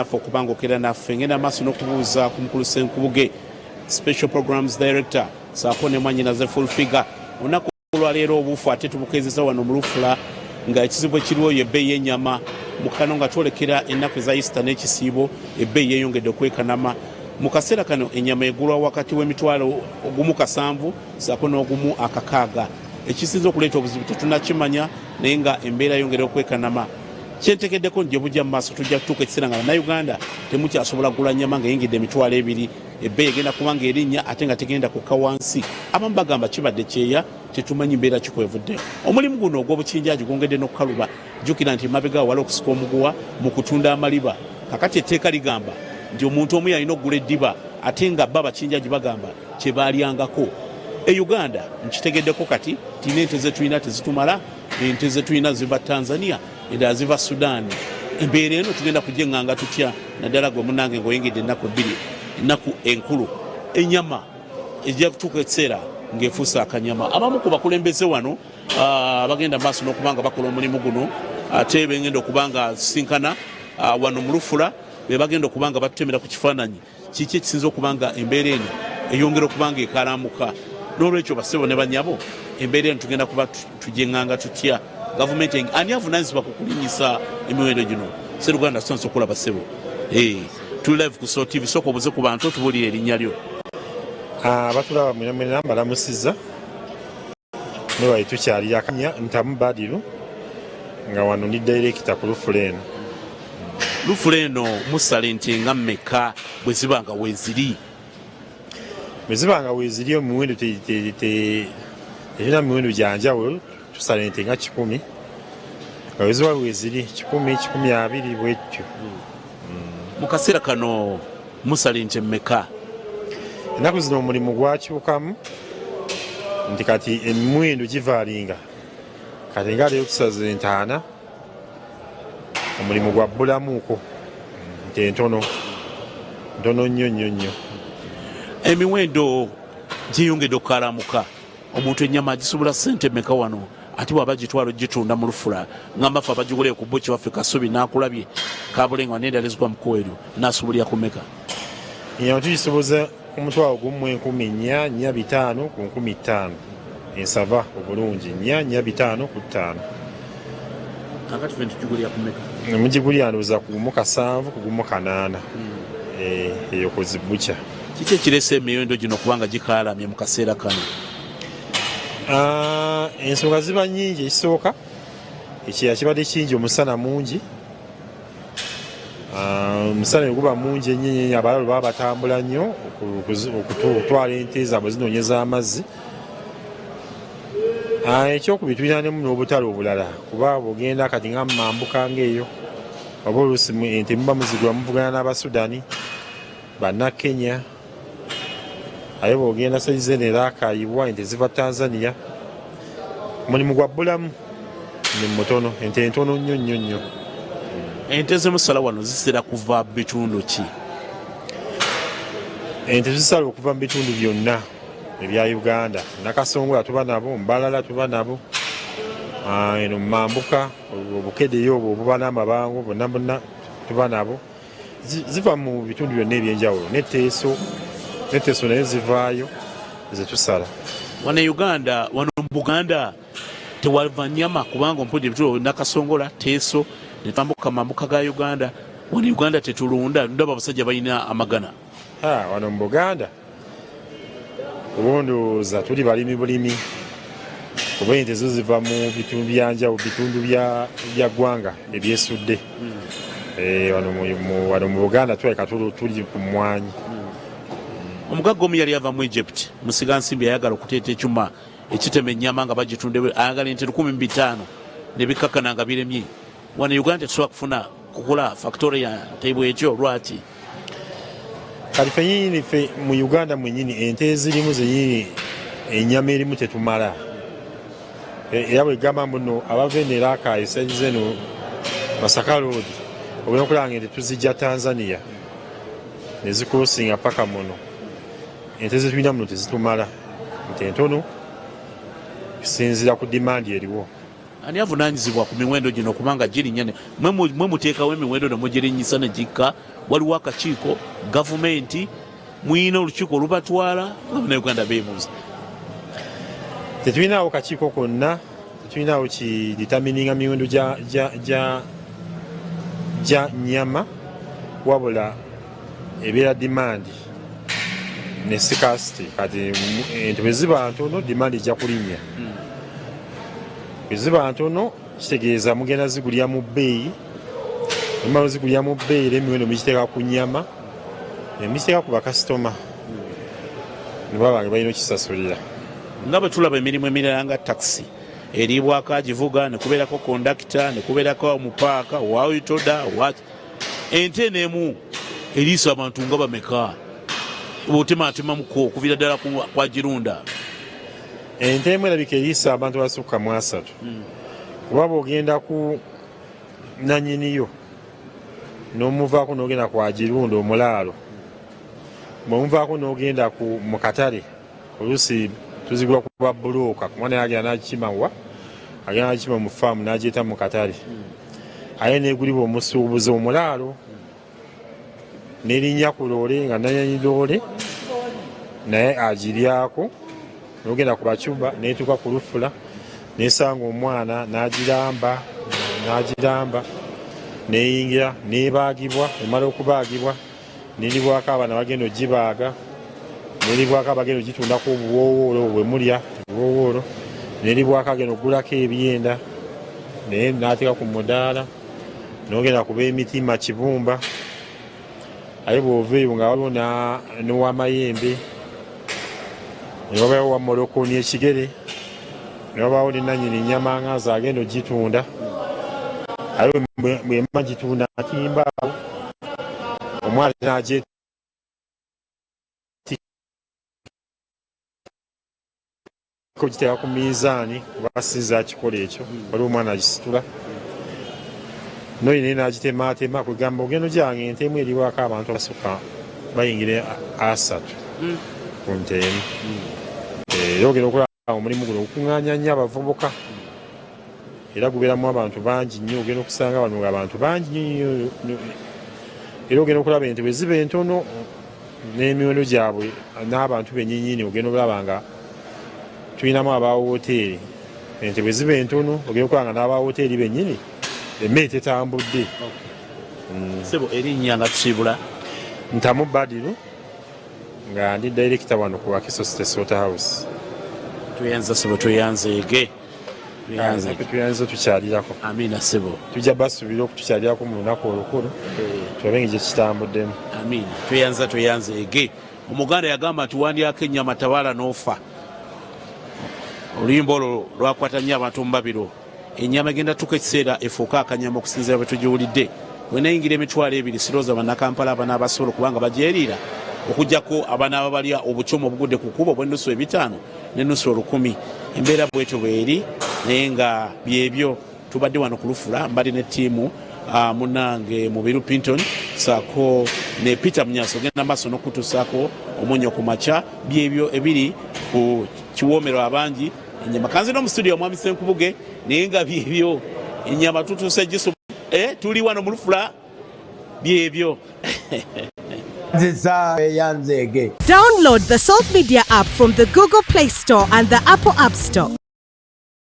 naffe okubanga okera naffe ngenda maaso n'okubuuza ku mukulu Ssenkubuge Special Programs Director saako ne mwannyinaze Full Figure olunaku olwaleero obuufu ate tubukeezeza wano mu Lufula nga ekizibu ekiriwo y'ebbeeyi y'ennyama mu kano nga twolekera ennaku eza Easter n'ekisiibo ebbeeyi yeeyongedde okwekanama mu kaseera kano ennyama egulwa wakati w'emitwalo ogumu 7 saako n'ogumu 6 ekisinza okuleeta obuzibu tetunnakimanya naye nga embeera yongera okwekanama kyentegeddeko nje bujja mu maaso tujja kutuuka ekiseera nga bannayuganda temukyasobola kugula nnyama ng'eyingidde emitwalo 2 ebbeeyi egenda kuba nga erinnya ate nga tegenda kukka wansi abamu bagamba kibadde kyeya tetumanyi mbeera kikwevudde omulimu guno ogw'obukinjaaji gwongedde n'okukaluba jjukira nti mabega wala okusika omuguwa mu kutunda amaliba kakati etteeka ligamba nti omuntu omu yalina okugula eddiba ate nga bba abakinjaaji bagamba kye baalyangako Uganda nkitegeddeko kati tina ente zetulina tezitumala ente zetulina ziva Tanzania endala ziva Sudan embeera eno tugenda kugyenganga tutya naddala gwe munange ng'oyingidde ennaku 2 ennaku enkulu ennyama ejja kutuuka ekiseera ng'efuusa akanyama abamu ku bakulembeze wano bagenda maaso n'okubanga bakola omulimu guno ate bengenda okubanga sinkana wano mu Lufula be bagenda okubanga batutemera ku kifaananyi kiki ekisinza okubanga embeera eno eyongera okubanga ekalamuka n'olwekyo basebo ne banyabo embeera eno tugenda kuba tugyenganga tutya gavumenti ani avunaanyizibwa ku kulinyisa emiwendo gino Sseruganda tusanze okulaba ssebo tuli live ku Soul TV sooka obuze ku bantu otubuulire erinnya lyo batulaba mwena mbalamusizza ne wali tukyali akanya ntamu Badiru nga wano ndi director ku Lufula eno musala ente nga mmeka bwe ziba nga weeziri omuwendo terina miwendo gyanjawulo tusala ente nga 10 nga weziba weeziri 10, 20 bwetyo mu kaseera kano musala ente mmeka ennaku zino omulimu gwakyukamu nti kati emiwendo givaalinga kati nga leero tusaza ente 4 omulimu gwabbulamuuko nti ntono nnyo emiwendo giyongedde okukalamuka omuntu ennyama agisobola ssente mmeka wano ate bw'aba gitwalo gitunda mu Lufula ngamba ffe abagiguleyo ku bbo kiwaffe Kasubi n'akulabye kabulenga n'endala ezigwa mu Kweru n'asobulya ku mmeka ennyama tugisoboza ku mutwalo gumu 4,405 ku 15,000 ensava obulungi 4,405 ku 5 kakati ffe tugigulya ku mmeka mugigulya ndowooza ku gumu 7 ku gumu 8 eyo kozibukya kiki ekireese emiwendo gino kubanga gikaalamye mu kaseera kano ensonga ziba nnyingi ekisooka ekyeya kibadde kingi omusana mungi omusana eguba mungi ennyo abalalu baba batambula nnyo okutwala ente zaabwe zinoonyeza amazzi ekyokubiri tulina nemu n'obutale obulala kuba bwogenda kati nga mumambuka ngaeyo oba oluusi ente muba muzigula muvugana n'Abasudani Bannakenya aye bwogenda saizi eno eraakayibwa ente ziva Tanzania omulimu gwabbulamu ni mutono ente ntono nnyo ente zemusala wano zisera kuva bitundu ki ente zisala okuva mu bitundu byonna ebya Uganda Nakasongola tuba nabo Mbalala tuba nabo eno Mambuka obukeddeyo obwo obuba n'amabango bonna tuba nabo ziva mu bitundu byonna ebyenjawulo neteeso naye zivaayo zetusala wano Uganda wano mu Buganda tewava nnyama kubanga ompudde ebitulo Nakasongola Teeso netwambuka mambuka ga Uganda wano Uganda tetulunda ndaba abasajja balina amagana wano mu Buganda obondooza tuli balimi bulimi kuba ente zo ziva mu bitundu byanjawulo bitundu bya ggwanga ebyesudde wano mu Buganda tuleka tuli ku mmwanyi omugagga omu yali ava mu Egypt musigansimbi ayagala okuteeta ekyuma ekitema ennyama nga bagitunde ayagala ente 15,000 nebikkakkana nga biremye wano Uganda tetusobola kufuna kukula factory ya ntebwe ekyo lwaki kati fenyini fe mu Uganda mwenyini ente ezirimu zenyini ennyama erimu tetumala era bwegamba muno abavenera esaizi eno Masaka Road obulina okulaba ente tuzijja Tanzania nezikusinga paka muno ente zetulina muno tezitumala nte ntono kisinzira ku dimandi eriwo ani avunaanyizibwa ku miwendo gino kubanga girinnya mwe muteekawo emiwendo ne mugirinyisa ne gikka? Waliwo akakiiko gavumenti, muyina olukiiko olubatwala nga bannayuganda beebuuza. Tetulinawo kakiiko konna, tetulinawo kiditamininga miwendo gya nnyama, wabula ebeera demand ne scarcity. Kati ente bwe ziba ntono demand ejja kulinnya. Bwe ziba ntono kitegeeza mugenda zigulya mu bbeeyi, nimala zigulya mu bbeeyi era emiwendo mugiteeka ku nnyama ne mugiteeka ku bakasitoma ne baba nga balina okisasulira. Nga bwe tulaba emirimu emirala nga taxi eriibwako agivuga, ne kubeerako kondakita, ne kubeerako omupaaka wawitoda ente n'emu eriisa abantu nga bameka bw'otematemamuko okuviira ddala kwa Girunda? Ente emu erabika eriisa abantu abasukka mu 3 kuba bw'ogenda ku nannyiniyo n'omuvaako n'ogenda kwa Girunda omulaalo, bw'omuvaako n'ogenda mu katale oluusi tuzigula kuba bulooka kuba naye agenda n'agikima mu faamu n'agyeta mu katale, aye neegulibwa omusuubuzi omulaalo n'erinnya ku loole nga nanyanyi loole naye agiryako, n'ogenda ku bacuba neetuuka ku lufula n'esanga omwana n'agiramba neeyingira neebaagibwa, emala okubaagibwa neribwako abaana bagenda ogibaaga, neribwako abagenda ogitundako obuwoowoolo bwe mulya obuwoowoolo, neribwako agenda okugulako ebyenda naye n'ateeka ku mudaala, n'ogenda kuba emitima kibumba, aye bw'oveeyo nga waliwo n'owamayembe, ne wabawo wa molokoni ekigere, ne wabaawo ne nannyini nnyama ngaazi agenda ogitunda, aye bwemba gitunda atimbaawo omwana n'agyeta giteeka ku miizaani basiza akikola ekyo, waliwo omwana agisitula noyi naye n'agitematema, kugamba ogendo gyange ente emu eriwako abantu abasukka bayingire 3 ku nte emu. Era ogenda okulaba omulimu guno okukuŋŋaanya nnyo abavubuka era gubeeramu abantu bangi nnyo, ogenda okusanga wano abantu bangi nnyo, era ogenda okulaba ente bwe ziba entono n'emiwendo gyabwe n'abantu bennyinnyini ogenda okulaba nga tulinamu aba woteeri. Ente bwe ziba entono ogenda okulaba nga n'aba woteeri bennyini emmere tetambudde. Sebo erinnya nga tusiibula Ntamu Badiru nga ndi director wano ku Wakiso State Slaughterhouse. Tuyanza sebo, tuyanzeege tuyanze tukyalirako. Amiina sebo, tujja basuubira okutukyalirako mu lunaku olukulu tulabe nga gye kitambuddemu. Amiina, tuyanzeege. Omuganda yagamba nti wandyako ennyama tabaala n'ofa. Oluyimba olwo lwakwata nnyo abantu mu babiro. Ennyama egenda tuka ekiseera efuuka akanyama okusinziira bwe tugiwulidde. Bwe nayingira emitwalo 2 sirooza bannakampala abanaabasobola kubanga bagyeriira okugjako abanaaba balya obukyoma obugudde ku kkubo bw'ennusu 5 n'ennusu 10. Embeera bwetyo bweri naye nga byebyo. Tubadde wano ku Lufula, mbali ne ttiimu munange Mubiru Pinton saako ne Peter Munyaso ogenda maaso n'okutuusaako omunyo ku makya. Byebyo ebiri ku kiwoomero abangi ennyama. Kanze n'omu studio Mwami Ssenkubuge naye nga byebyo ennyama tutuuse gisu tuli wano mu Lufula byebyo. Download the Salt Media app from the Google Play Store and the Apple App Store.